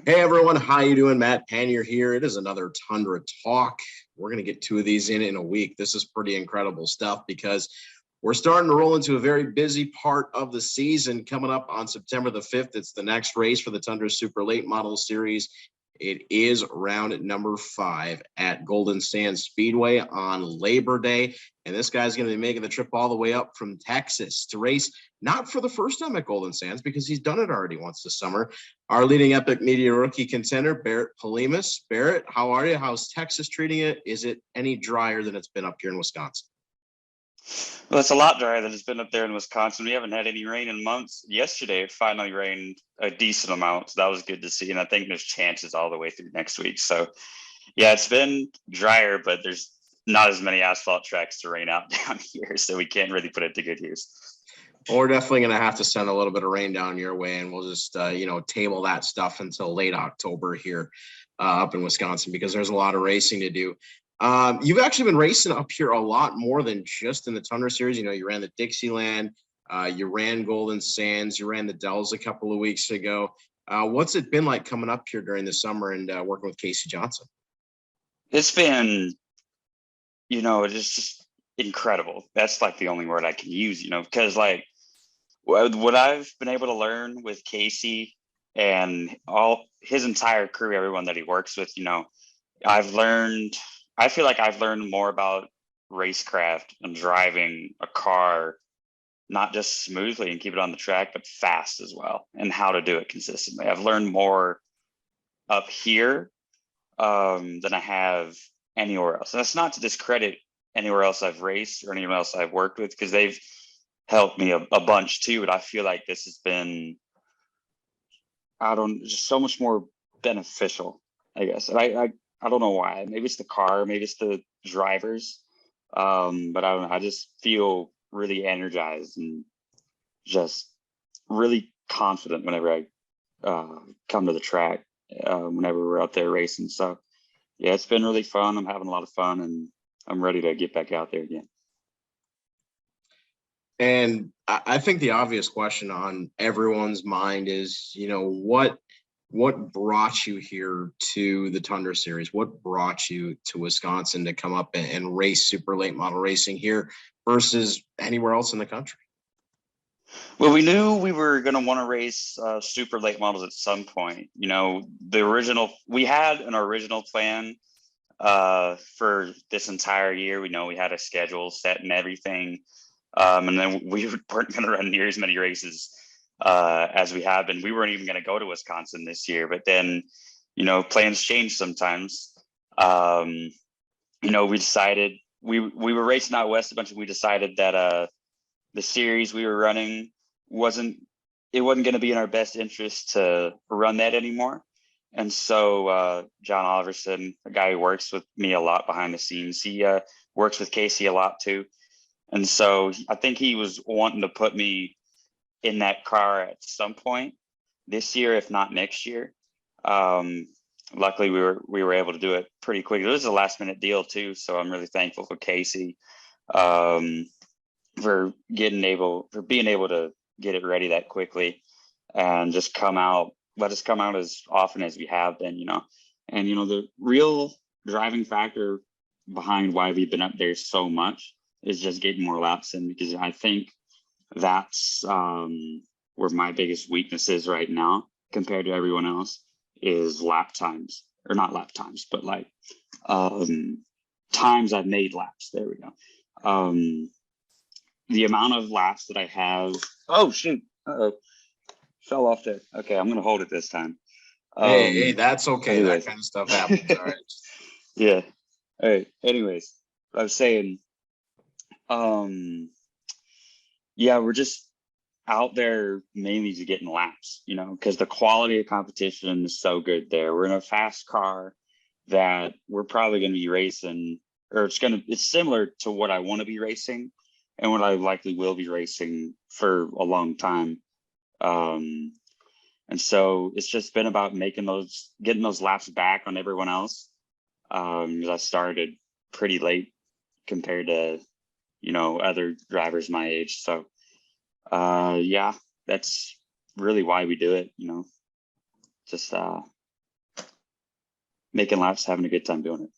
Hey everyone, how you doing? Matt Panier here. It is another Tundra Talk. We're going to get two of these in a week. This is pretty incredible stuff because we're starting to roll into a very busy part of the season. Coming up on September the 5th, it's the next race for the Tundra Super Late Model Series. It is round number 5 at Golden Sands Speedway on Labor Day. And this guy's going to be making the trip all the way up from Texas to race, not for the first time at Golden Sands, because he's done it already once this summer. Our leading Epic Media rookie contender, Barrett Polhemus. Barrett, how are you? How's Texas treating it? Is it any drier than it's been up here in Wisconsin? Well, it's a lot drier than it's been up there in Wisconsin. We haven't had any rain in months. Yesterday, it finally rained a decent amount, so that was good to see. And I think there's chances all the way through next week. So, yeah, it's been drier, but there's not as many asphalt tracks to rain out down here, so we can't really put it to good use. Well, we're definitely going to have to send a little bit of rain down your way, and we'll just, table that stuff until late October here up in Wisconsin because there's a lot of racing to do. You've actually been racing up here a lot more than just in the Tundra Series. You know, you ran the Dixieland, you ran Golden Sands, you ran the Dells a couple of weeks ago. What's it been like coming up here during the summer and working with Casey Johnson? It's been, it's just incredible. That's like the only word I can use, because like what I've been able to learn with Casey and all his entire crew, everyone that he works with, I feel like I've learned more about racecraft and driving a car, not just smoothly and keep it on the track, but fast as well, and how to do it consistently. I've learned more up here than I have anywhere else. And that's not to discredit anywhere else I've raced or anyone else I've worked with, because they've helped me a bunch too. But I feel like this has been, just so much more beneficial, I guess. And I don't know why. Maybe it's the car, maybe it's the drivers. But I don't know. I just feel really energized and just really confident whenever I come to the track, whenever we're out there racing. So yeah, it's been really fun. I'm having a lot of fun and I'm ready to get back out there again. And I think the obvious question on everyone's mind is, what brought you here to the Tundra Series? What brought you to Wisconsin to come up and race super late model racing here versus anywhere else in the country? Well, we knew we were going to want to race super late models at some point. We had an original plan for this entire year. We had a schedule set and everything. And then we weren't going to run near as many races as we have been. We weren't even going to go to Wisconsin this year, but then, plans change sometimes. We decided we were racing out west a bunch, and we decided that the series we were running wasn't going to be in our best interest to run that anymore. And so John Oliverson, a guy who works with me a lot behind the scenes, he works with Casey a lot too. And so I think he was wanting to put me in that car at some point this year, if not next year. Luckily, we were able to do it pretty quick. It was a last minute deal too, so I'm really thankful for Casey for being able to get it ready that quickly and just let us come out as often as we have been. And the real driving factor behind why we've been up there so much is just getting more laps in, because I think that's where my biggest weakness is right now compared to everyone else is lap times, or not lap times, but like times I've made laps. There we go. The amount of laps that I have. Oh shoot! Fell off there. Okay, I'm gonna hold it this time. Hey, that's okay. Anyways. That kind of stuff happens. All right. Yeah. All right. Anyways, I was saying. Yeah, we're just out there mainly to getting laps, because the quality of competition is so good there. We're in a fast car that we're probably going to be racing, or it's similar to what I want to be racing and what I likely will be racing for a long time. And so it's just been about getting those laps back on everyone else. Because I started pretty late compared to other drivers my age. So yeah, that's really why we do it, just making laps, having a good time doing it.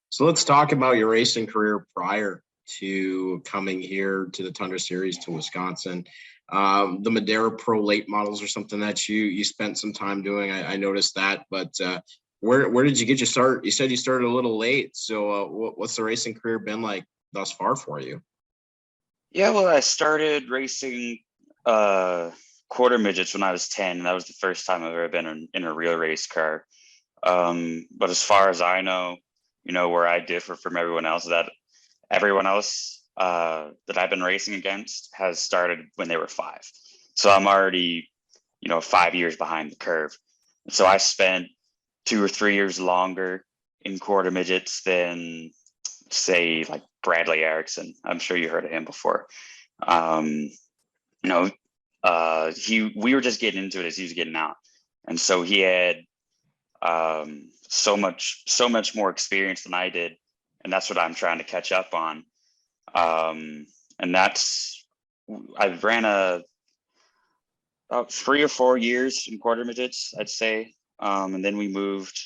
So let's talk about your racing career prior to coming here to the Tundra Series to Wisconsin. The Madera Pro late models are something that you spent some time doing. I noticed that, but where did you get your start? You said you started a little late. So what's the racing career been like thus far for you? Yeah, well, I started racing quarter midgets when I was 10. And that was the first time I've ever been in a real race car. But as far as I know, where I differ from everyone else, that everyone else that I've been racing against has started when they were 5. So I'm already, 5 years behind the curve. So I spent 2 or 3 years longer in quarter midgets than, say, like Bradley Erickson. I'm sure you heard of him before. We were just getting into it as he was getting out. And so he had so much more experience than I did, and that's what I'm trying to catch up on. And I ran about 3 or 4 years in quarter midgets, I'd say, and then we moved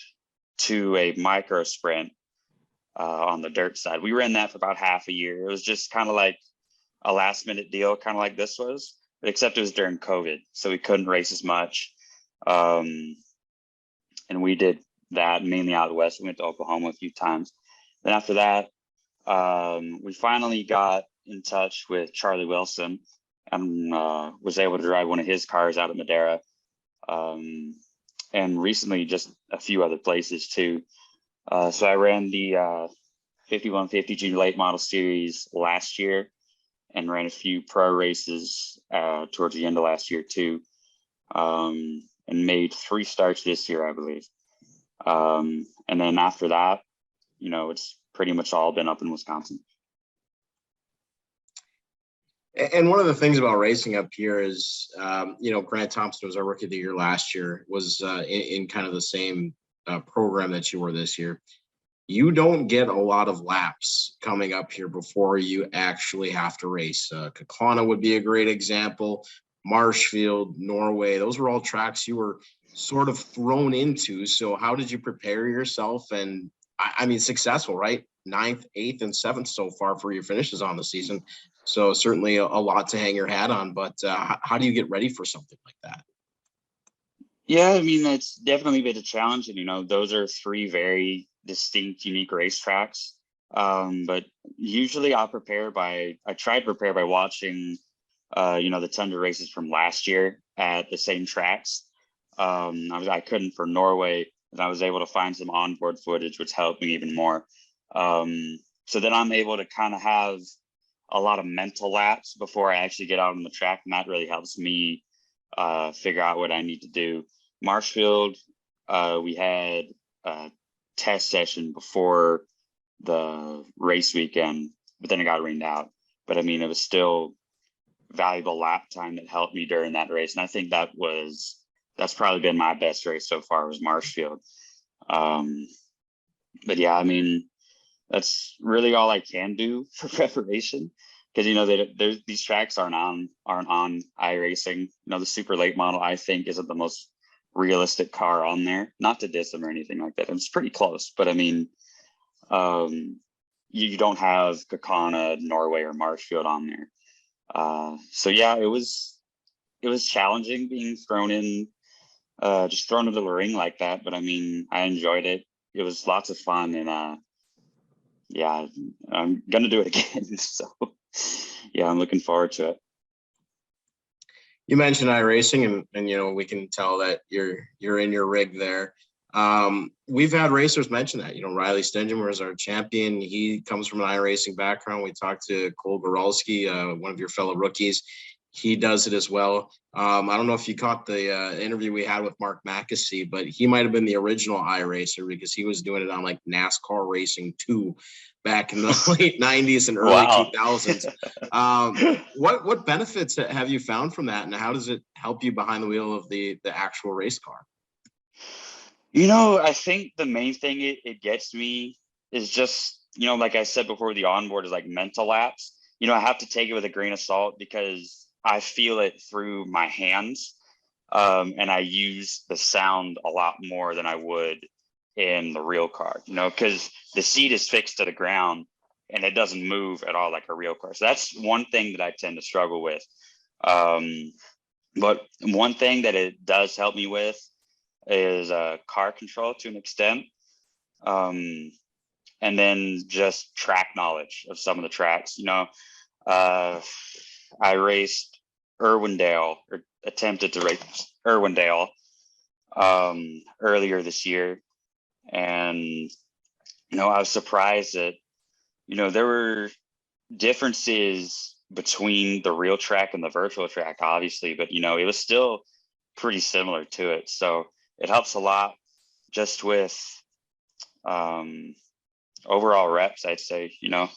to a micro sprint on the dirt side. We ran that for about half a year. It was just kind of like a last minute deal, kind of like this was, but except it was during COVID, so we couldn't race as much. And we did that mainly out west. We went to Oklahoma a few times. Then after that, we finally got in touch with Charlie Wilson and was able to drive one of his cars out of Madera. And recently just a few other places too. So I ran the 5150 Junior Late Model Series last year and ran a few pro races towards the end of last year too. And made 3 starts this year, I believe. And then after that, it's pretty much all been up in Wisconsin. And one of the things about racing up here is, Grant Thompson was our rookie of the year last year, was in kind of the same program that you were this year. You don't get a lot of laps coming up here before you actually have to race. Kaukauna would be a great example. Marshfield, Norway, those were all tracks you were sort of thrown into. So how did you prepare yourself? And I mean, successful, right? 9th, 8th, and 7th so far for your finishes on the season. So certainly a lot to hang your hat on, but how do you get ready for something like that? Yeah, I mean, it's definitely been a challenge. And, those are 3 very distinct, unique racetracks. But usually I try to prepare by watching the Tundra races from last year at the same tracks. I couldn't for Norway, and I was able to find some onboard footage, which helped me even more. So then I'm able to kind of have a lot of mental laps before I actually get out on the track, and that really helps me figure out what I need to do. Marshfield, we had a test session before the race weekend, but then it got rained out. But I mean, it was still valuable lap time that helped me during that race. And I think that's probably been my best race so far, was Marshfield. But yeah, I mean, that's really all I can do for preparation, because these tracks aren't on iRacing. The super late model, I think, isn't the most realistic car on there. Not to diss them or anything like that. It's pretty close, but I mean, you don't have Kaukauna, Norway, or Marshfield on there. So yeah, it was challenging being thrown into the ring like that, but I mean, I enjoyed it. It was lots of fun, and yeah, I'm gonna do it again. So yeah, I'm looking forward to it. You mentioned iRacing, and we can tell that you're in your rig there. We've had racers mention that. Riley Stengemer is our champion. He comes from an iRacing background. We talked to Cole Goralski, one of your fellow rookies. He does it as well. I don't know if you caught the interview we had with Mark Mackesy, but he might have been the original iRacer because he was doing it on like NASCAR Racing 2 back in the late 90s and early 2000s. What benefits have you found from that, and how does it help you behind the wheel of the actual race car? I think the main thing it gets me is just, like I said before, the onboard is like mental laps. I have to take it with a grain of salt because I feel it through my hands. And I use the sound a lot more than I would in the real car, you know, because the seat is fixed to the ground and it doesn't move at all like a real car. So that's one thing that I tend to struggle with. But one thing that it does help me with is car control to an extent. And then just track knowledge of some of the tracks. You know, I raced Irwindale, or attempted to race Irwindale earlier this year. And, you know, I was surprised that, you know, there were differences between the real track and the virtual track, obviously, but, you know, it was still pretty similar to it. So it helps a lot just with overall reps, I'd say, you know,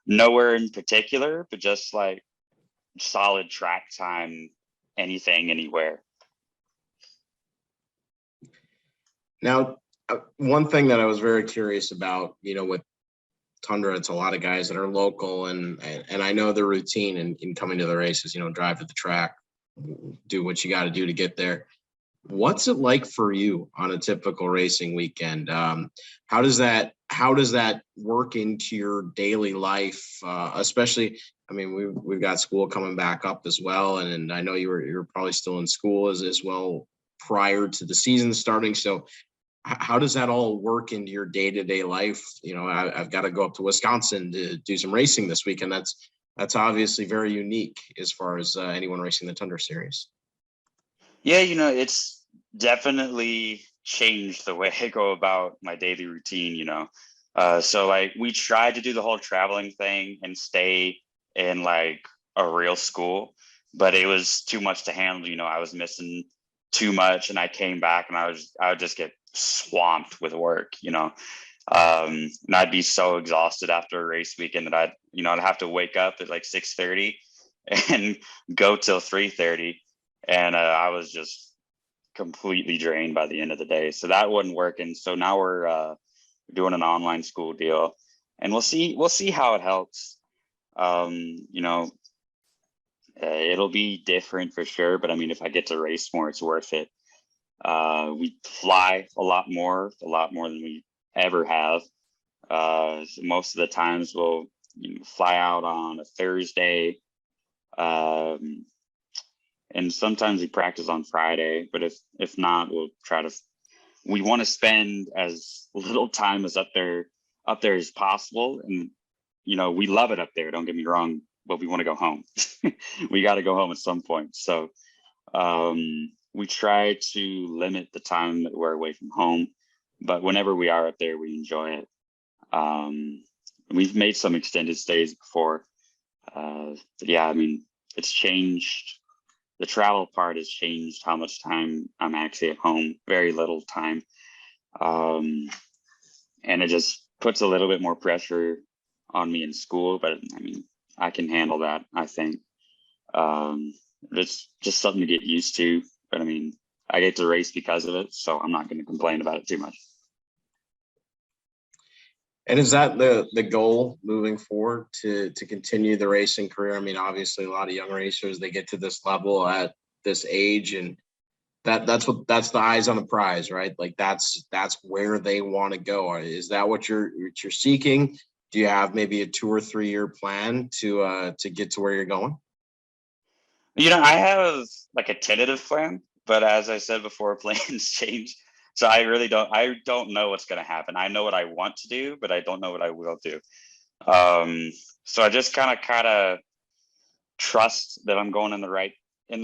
nowhere in particular, but just like solid track time, anything, anywhere. Now, one thing that I was very curious about, you know, with Tundra, it's a lot of guys that are local, and I know the routine in coming to the races, you know, drive to the track, do what you got to do to get there. What's it like for you on a typical racing weekend? How does that work into your daily life? Especially, I mean, we've got school coming back up as well, and I know you're probably still in school as well prior to the season starting. So how does that all work into your day-to-day life? You know, I've got to go up to Wisconsin to do some racing this week, and that's obviously very unique as far as anyone racing the Tundra Series. Yeah, you know, it's definitely changed the way I go about my daily routine, you know. So like we tried to do the whole traveling thing and stay in like a real school, but it was too much to handle. You know, I was missing too much, and I came back and I would just get swamped with work, you know. And I'd be so exhausted after a race weekend that I'd have to wake up at like 6:30 and go till 3:30. And I was just completely drained by the end of the day. So that wasn't working. So now we're doing an online school deal, and we'll see how it helps. You know, it'll be different for sure, but I mean, if I get to race more, it's worth it. We fly a lot more than we ever have. Most of the times we'll fly out on a Thursday. And sometimes we practice on Friday, but if not, we want to spend as little time as up there as possible. And, you know, we love it up there, don't get me wrong, but we want to go home. We got to go home at some point. So we try to limit the time that we're away from home, but whenever we are up there, we enjoy it. We've made some extended stays before. But yeah, I mean, it's changed. The travel part has changed how much time I'm actually at home, very little time. And it just puts a little bit more pressure on me in school, but I mean, I can handle that, I think. It's just something to get used to, but I mean, I get to race because of it, so I'm not going to complain about it too much. And is that the goal moving forward to continue the racing career? I mean, obviously a lot of young racers, they get to this level at this age, and that's the eyes on the prize, right? Like that's where they want to go. Is that what you're seeking? Do you have maybe a 2 or 3 year plan to get to where you're going? You know, I have like a tentative plan, but as I said before, plans change. So I don't know what's going to happen. I know what I want to do, but I don't know what I will do. So I just kind of trust that I'm going in the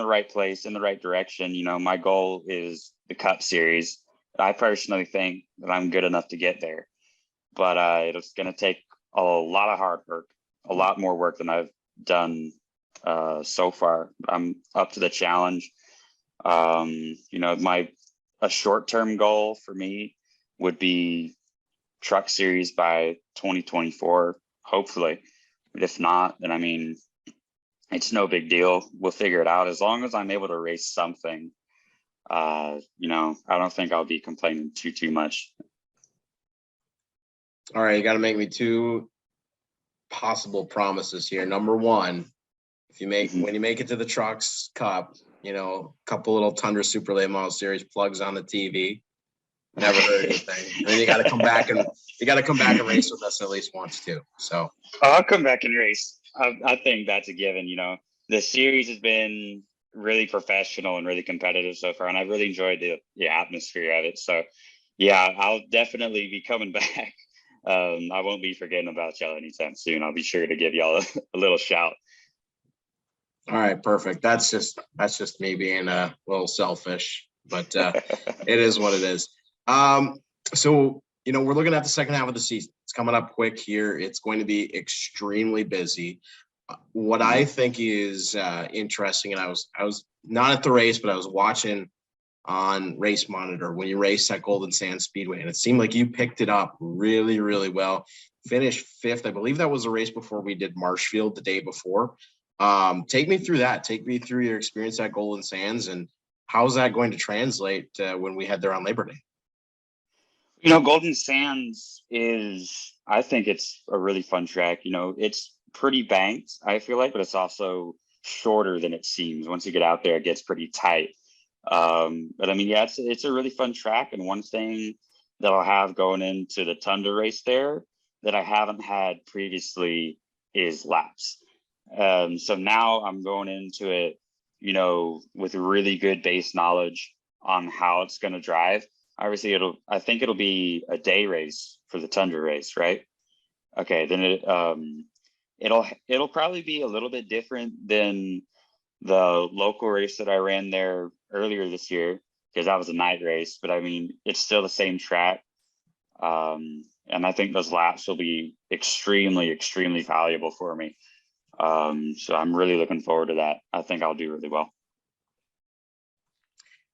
right place, in the right direction. You know, my goal is the Cup Series. I personally think that I'm good enough to get there, but it's going to take a lot of hard work, a lot more work than I've done so far. I'm up to the challenge. You know, a short-term goal for me would be Truck Series by 2024, hopefully. But if not, then I mean, it's no big deal. We'll figure it out. As long as I'm able to race something, you know, I don't think I'll be complaining too much. All right, you got to make me 2 possible promises here. Number 1, if you make when you make it to the Trucks Cup, you know, a couple little Tundra Super Late Model Series plugs on the TV. Never heard anything. And then you got to come back and race with us at least once too. So I'll come back and race. I think that's a given. You know, the series has been really professional and really competitive so far, and I've really enjoyed the atmosphere of it. So, yeah, I'll definitely be coming back. I won't be forgetting about y'all anytime soon. I'll be sure to give y'all a little shout. all right, perfect. That's just me being a little selfish, but it is what it is. So, you know, we're looking at the second half of the season. It's coming up quick here. It's going to be extremely busy. What I think is interesting, and I was not at the race, but I was watching on Race Monitor when you raced at Golden Sands Speedway, and it seemed like you picked it up really, really well. Finished 5th. I believe that was a race before we did Marshfield the day before. Take me through that. Take me through your experience at Golden Sands, and how's that going to translate when we head there on Labor Day? You know, Golden Sands I think it's a really fun track. You know, it's pretty banked, I feel like, but it's also shorter than it seems. Once you get out there, it gets pretty tight. But I mean, yeah, it's a really fun track. And one thing that I'll have going into the Tundra race there that I haven't had previously is laps. So now I'm going into it, you know, with really good base knowledge on how it's going to drive. Obviously, I think it'll be a day race for the Tundra race, right? Okay, then it'll probably be a little bit different than the local race that I ran there earlier this year, because that was a night race. But I mean, it's still the same track, and I think those laps will be extremely, extremely valuable for me. So I'm really looking forward to that. I think I'll do really well.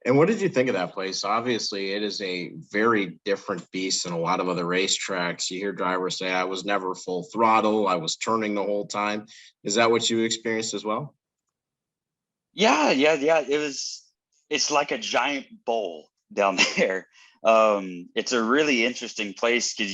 And what did you think of that place? Obviously, it is a very different beast than a lot of other racetracks. You hear drivers say, I was never full throttle. I was turning the whole time. Is that what you experienced as well? Yeah. It's like a giant bowl down there. It's a really interesting place because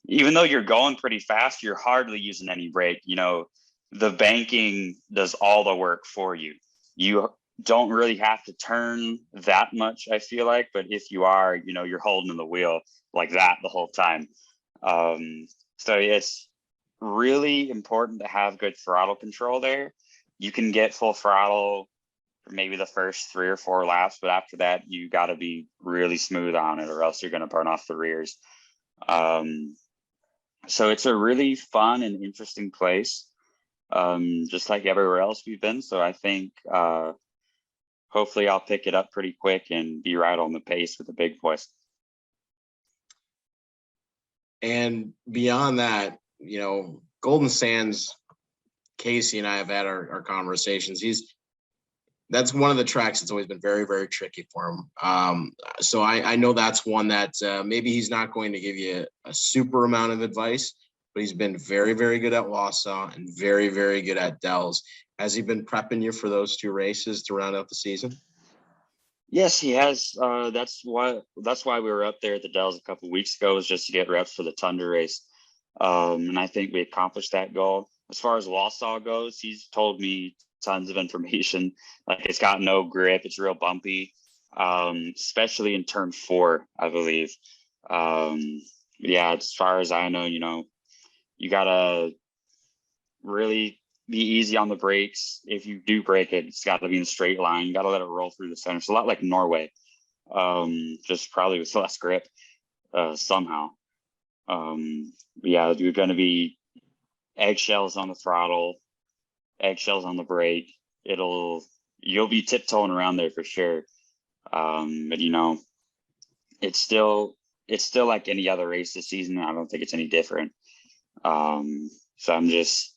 even though you're going pretty fast, you're hardly using any brake. You know, the banking does all the work for you. You don't really have to turn that much, I feel like, but if you are, you know, you're holding the wheel like that the whole time. So it's really important to have good throttle control there. You can get full throttle for maybe the first 3 or 4 laps, but after that, you got to be really smooth on it, or else you're going to burn off the rears. So it's a really fun and interesting place, just like everywhere else we've been. So I think hopefully I'll pick it up pretty quick and be right on the pace with the big boys. And beyond that, you know, Golden Sands, Casey and I have had our conversations. That's one of the tracks that's always been very, very tricky for him. So I know that's one that maybe he's not going to give you a super amount of advice, but he's been very, very good at Wausau and very, very good at Dells. Has he been prepping you for those 2 races to round out the season? Yes, he has. That's why we were up there at the Dells a couple of weeks ago, was just to get reps for the Tundra race. And I think we accomplished that goal. As far as Wausau goes, he's told me tons of information. Like, it's got no grip, it's real bumpy, especially in turn 4, I believe. Yeah, as far as I know, you know, you gotta really be easy on the brakes. If you do brake it, it's got to be in a straight line. You got to let it roll through the center. It's a lot like Norway, just probably with less grip somehow. Yeah, you're going to be eggshells on the throttle, eggshells on the brake. You'll be tiptoeing around there for sure. But you know, it's still like any other race this season. I don't think it's any different. So I'm just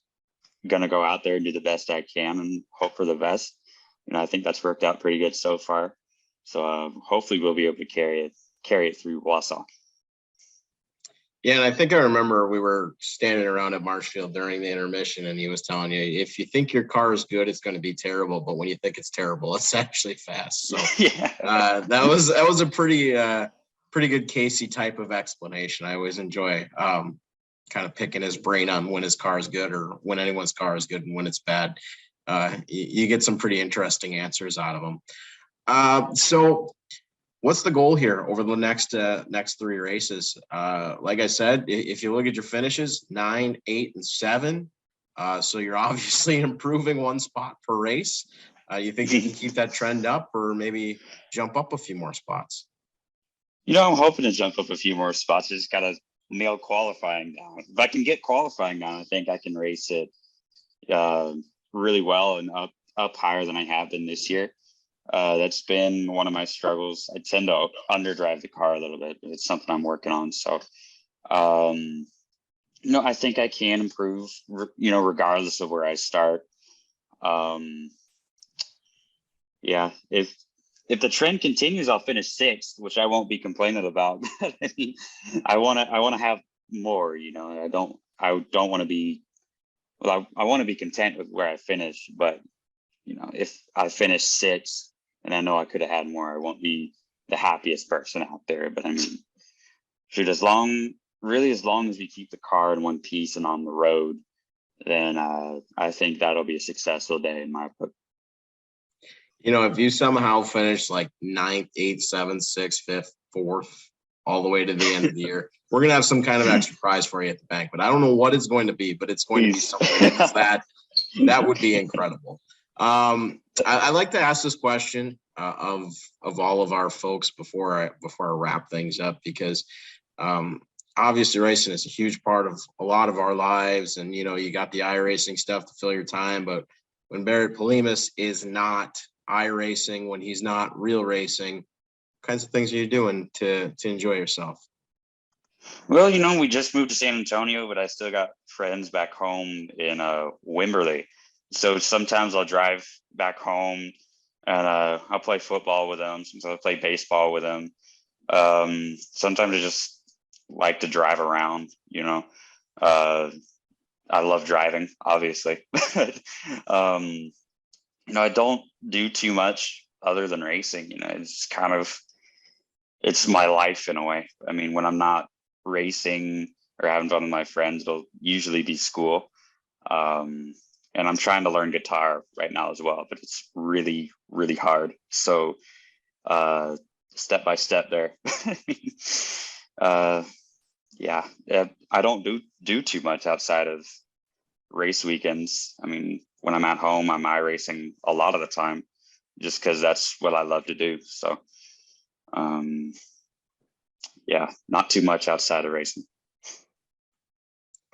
gonna go out there and do the best I can and hope for the best. You know, I think that's worked out pretty good so far. So hopefully we'll be able to carry it through Wausau. Yeah, and I think I remember we were standing around at Marshfield during the intermission, and he was telling you, if you think your car is good, it's going to be terrible, but when you think it's terrible, it's actually fast. So yeah, that was a pretty good Casey type of explanation. I always enjoy kind of picking his brain on when his car is good or when anyone's car is good and when it's bad. you get some pretty interesting answers out of them. So what's the goal here over the next 3 races? Like I said, if you look at your finishes, 9, 8, and 7. So you're obviously improving 1 spot per race. You think you can keep that trend up or maybe jump up a few more spots? I'm hoping to jump up a few more spots. I just got to nail qualifying down. If I can get qualifying down, I think I can race it really well and up higher than I have been this year. That's been one of my struggles. I tend to underdrive the car a little bit. It's something I'm working on. So, I think I can improve, regardless of where I start. Yeah, if the trend continues, I'll finish 6th, which I won't be complaining about. I want to have more, I don't want to be, well, I want to be content with where I finish, but if I finish 6th and I know I could have had more, I won't be the happiest person out there. But I mean, shoot, as long as we keep the car in one piece and on the road, then I think that'll be a successful day in my book. If you somehow finish like 9th, 8th, 7th, 6th, 5th, 4th, all the way to the end of the year, we're going to have some kind of extra prize for you at the bank. But I don't know what it's going to be, but it's going to be something that would be incredible. I like to ask this question of all of our folks before I wrap things up, because obviously racing is a huge part of a lot of our lives. And, you got the iRacing stuff to fill your time. But when Barrett Polhemus is not iRacing, when he's not real racing, what kinds of things are you doing to enjoy yourself? Well, we just moved to San Antonio, but I still got friends back home in Wimberley. So sometimes I'll drive back home and I'll play football with them. Sometimes I'll play baseball with them. Sometimes I just like to drive around, I love driving, obviously. I don't do too much other than racing. It's my life in a way. I mean, when I'm not racing or having fun with my friends, it'll usually be school. And I'm trying to learn guitar right now as well, but it's really, really hard. So step by step there. Yeah, I don't do too much outside of race weekends. I mean, when I'm at home, I'm iRacing a lot of the time just because that's what I love to do. So, yeah, not too much outside of racing.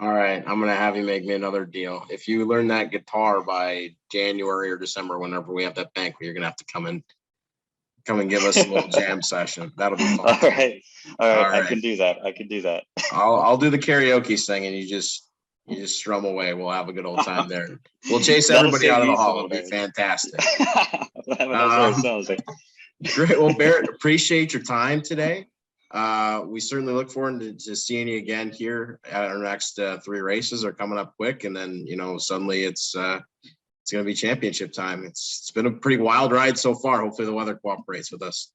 All right, I'm going to have you make me another deal. If you learn that guitar by January or December, whenever we have that banquet, you're going to have to come and give us a little jam session. That'll be fun. All right. I can do that. I'll do the karaoke thing, and you just strum away. We'll have a good old time there. We'll chase everybody out of the hall. It'll be fantastic. Great. Well, Barrett, appreciate your time today. We certainly look forward to seeing you again here at our next 3 races are coming up quick. And then, suddenly it's going to be championship time. It's been a pretty wild ride so far. Hopefully the weather cooperates with us.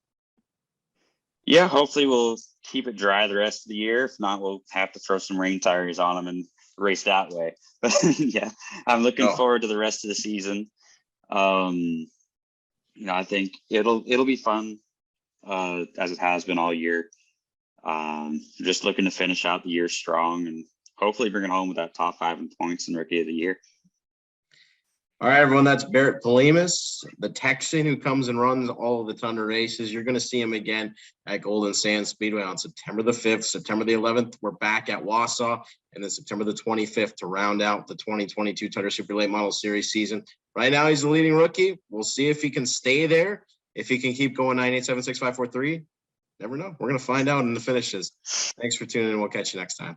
Yeah, hopefully we'll keep it dry the rest of the year. If not, we'll have to throw some rain tires on them and race that way. But yeah, I'm looking forward to the rest of the season. I think it'll be fun as it has been all year. Just looking to finish out the year strong and hopefully bring it home with that top 5 in points and Rookie of the Year. All right, everyone, that's Barrett Polhemus, the Texan who comes and runs all of the Tundra races. You're going to see him again at Golden Sands Speedway on September the 5th. September the 11th, we're back at Wausau, and then September the 25th to round out the 2022 Tundra Super Late Model Series season. Right now, he's the leading rookie. We'll see if he can stay there, if he can keep going 9876543. Never know. We're going to find out in the finishes. Thanks for tuning in. We'll catch you next time.